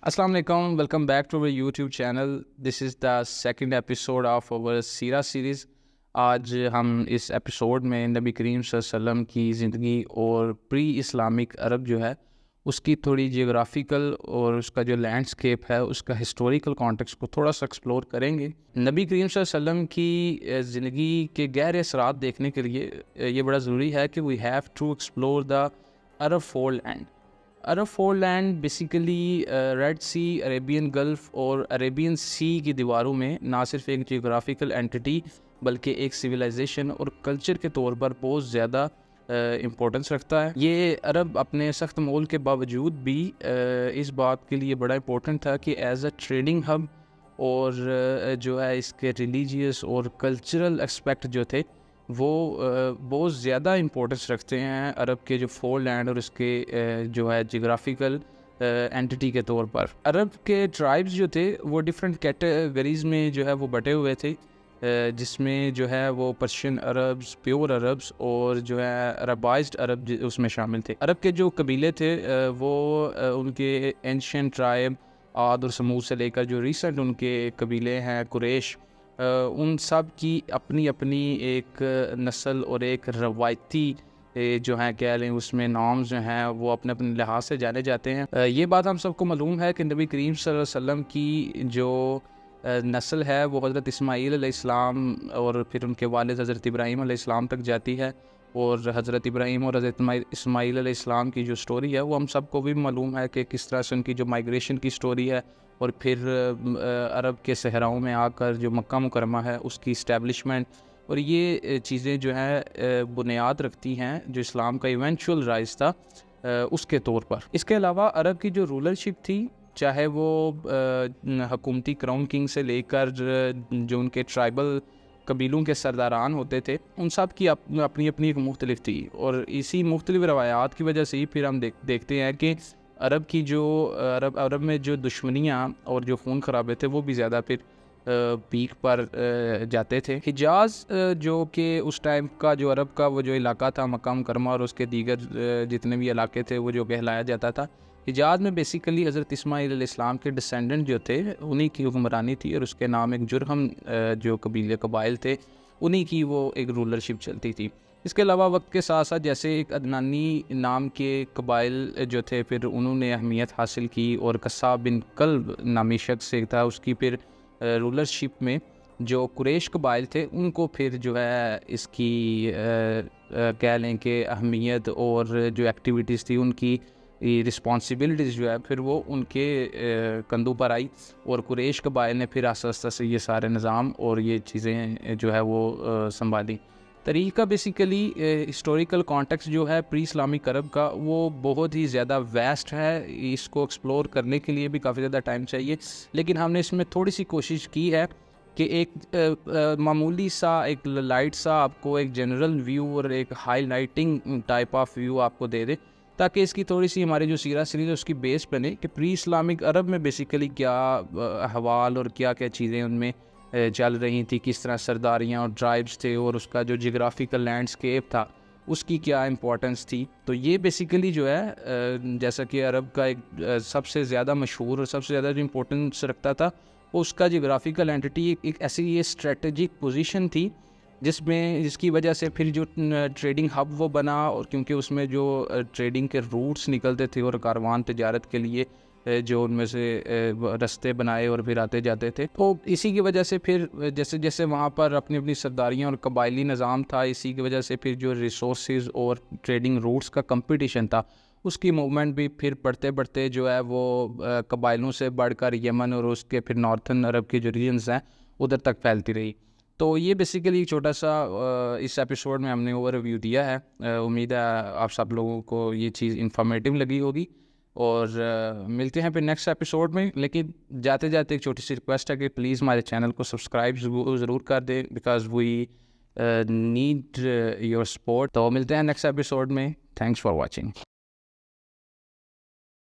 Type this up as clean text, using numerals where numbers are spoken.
السلام علیکم، welcome back to our YouTube channel. This is the second episode of our سیرہ series. آج ہم اس ایپیسوڈ میں نبی کریم صلی اللہ علیہ وسلم کی زندگی اور پری اسلامک عرب جو ہے اس کی تھوڑی جیوگرافیکل اور اس کا جو لینڈسکیپ ہے اس کا ہسٹوریکل کانٹیکسٹ کو تھوڑا سا ایکسپلور کریں گے. نبی کریم صلی اللہ علیہ وسلم کی زندگی کے گہرے اثرات دیکھنے کے لیے یہ بڑا ضروری ہے کہ we have to explore the Arab four land. Arab four land basically Red Sea, Arabian Gulf اور عریبین سی کی دیواروں میں نہ صرف ایک جیوگرافیکل اینٹی بلکہ ایک سویلائزیشن اور کلچر کے طور پر بہت زیادہ امپورٹنس رکھتا ہے. یہ عرب اپنے سخت مول کے باوجود بھی اس بات کے لیے بڑا امپورٹنٹ تھا کہ ایز اے ٹریڈنگ ہب اور جو ہے اس کے ریلیجیس اور کلچرل اسپیکٹ جو تھے وہ بہت زیادہ امپورٹنس رکھتے ہیں عرب کے جو فور لینڈ اور اس کے جو ہے جغرافیکل اینٹی کے طور پر. عرب کے ٹرائبز جو تھے وہ ڈفرینٹ کیٹیگریز میں جو ہے وہ بٹے ہوئے تھے، جس میں جو ہے وہ پرشین عربز، پیور عربز اور جو ہے عربائزڈ عرب اس میں شامل تھے. عرب کے جو قبیلے تھے وہ ان کے اینشینٹ ٹرائب عاد اور سمود سے لے کر جو ریسنٹ ان کے قبیلے ہیں قریش، ان سب کی اپنی اپنی ایک نسل اور ایک روایتی جو ہیں کہہ لیں اس میں نامز جو ہیں وہ اپنے اپنے لحاظ سے جانے جاتے ہیں. یہ بات ہم سب کو معلوم ہے کہ نبی کریم صلی اللہ علیہ وسلم کی جو نسل ہے وہ حضرت اسماعیل علیہ السلام اور پھر ان کے والد حضرت ابراہیم علیہ السلام تک جاتی ہے، اور حضرت ابراہیم اور حضرت اسماعیل علیہ السلام کی جو سٹوری ہے وہ ہم سب کو بھی معلوم ہے کہ کس طرح سے ان کی جو مائگریشن کی سٹوری ہے اور پھر عرب کے صحراؤں میں آ کر جو مکہ مکرمہ ہے اس کی اسٹیبلشمنٹ، اور یہ چیزیں جو ہیں بنیاد رکھتی ہیں جو اسلام کا ایونچول رائز تھا اس کے طور پر. اس کے علاوہ عرب کی جو رولرشپ تھی، چاہے وہ حکومتی کراؤن کنگ سے لے کر جو ان کے ٹرائبل قبیلوں کے سرداران ہوتے تھے، ان سب کی اپنی اپنی ایک مختلف تھی، اور اسی مختلف روایات کی وجہ سے ہی پھر ہم دیکھتے ہیں کہ عرب کی جو عرب میں جو دشمنیاں اور جو خون خرابے تھے وہ بھی زیادہ پھر پیک پر جاتے تھے. حجاز جو کہ اس ٹائم کا جو عرب کا وہ جو علاقہ تھا مکہ مکرمہ اور اس کے دیگر جتنے بھی علاقے تھے وہ جو کہلایا جاتا تھا، حجاز میں بیسیکلی حضرت اسماعیل علیہ السلام کے ڈسینڈنٹ جو تھے انہی کی حکمرانی تھی، اور اس کے نام ایک جرہم جو قبائل تھے انہی کی وہ ایک رولرشپ چلتی تھی. اس کے علاوہ وقت کے ساتھ ساتھ جیسے ایک عدنانی نام کے قبائل جو تھے پھر انہوں نے اہمیت حاصل کی، اور قصاب بن کلب نامی شخص ایک تھا، اس کی پھر رولرشپ میں جو قریش قبائل تھے ان کو پھر جو ہے اس کی کہہ لیں کہ اہمیت اور جو ایکٹیویٹیز تھی ان کی رسپانسبلٹیز جو ہے پھر وہ ان کے کندھوں پر آئی، اور قریش قبائل نے پھر آہستہ آہستہ سے یہ سارے نظام اور یہ چیزیں جو ہے وہ سنبھالی. طریقہ بیسیکلی ہسٹوریکل کانٹیکسٹ جو ہے پری اسلامک عرب کا وہ بہت ہی زیادہ ویسٹ ہے، اس کو ایکسپلور کرنے کے لیے بھی کافی زیادہ ٹائم چاہیے، لیکن ہم نے اس میں تھوڑی سی کوشش کی ہے کہ ایک معمولی سا ایک لائٹ سا آپ کو ایک جنرل ویو اور ایک highlighting type of view آپ کو دے دے، تاکہ اس کی تھوڑی سی ہماری جو سیرہ سیریز اس کی بیس بنے کہ پری اسلامک عرب میں بیسیکلی کیا احوال اور کیا کیا چیزیں ان میں چل رہی تھی، کس طرح سرداریاں اور ٹرائبز تھے، اور اس کا جو جغرافیکل لینڈسکیپ تھا اس کی کیا امپورٹنس تھی. تو یہ بیسیکلی جو ہے جیسا کہ عرب کا ایک سب سے زیادہ مشہور اور سب سے زیادہ جو امپورٹنس رکھتا تھا وہ اس کا جغرافیکل اینٹی ایک ایسی یہ اسٹریٹجک پوزیشن تھی جس کی وجہ سے پھر جو ٹریڈنگ ہب وہ بنا، اور کیونکہ اس میں جو ٹریڈنگ کے روٹس نکلتے تھے اور کاروان تجارت کے لیے جو ان میں سے رستے بنائے اور پھر آتے جاتے تھے، تو اسی کی وجہ سے پھر جیسے جیسے وہاں پر اپنی اپنی سرداریاں اور قبائلی نظام تھا، اسی کی وجہ سے پھر جو ریسورسز اور ٹریڈنگ روٹس کا کمپٹیشن تھا اس کی موومنٹ بھی پھر بڑھتے بڑھتے جو ہے وہ قبائلوں سے بڑھ کر یمن اور اس کے پھر نارتھن عرب کے جو ریجنز ہیں ادھر تک پھیلتی رہی. تو یہ بیسیکلی چھوٹا سا اس ایپیسوڈ میں ہم نے اوور ریویو دیا ہے. امید ہے آپ سب لوگوں کو یہ چیز انفارمیٹیو لگی ہوگی، اور ملتے ہیں پھر نیکسٹ ایپیسوڈ میں. لیکن جاتے جاتے ایک چھوٹی سی ریکویسٹ ہے کہ پلیز ہمارے چینل کو سبسکرائب ضرور کر دیں، because we need your support. تو ملتے ہیں نیکسٹ ایپیسوڈ میں. Thanks for watching.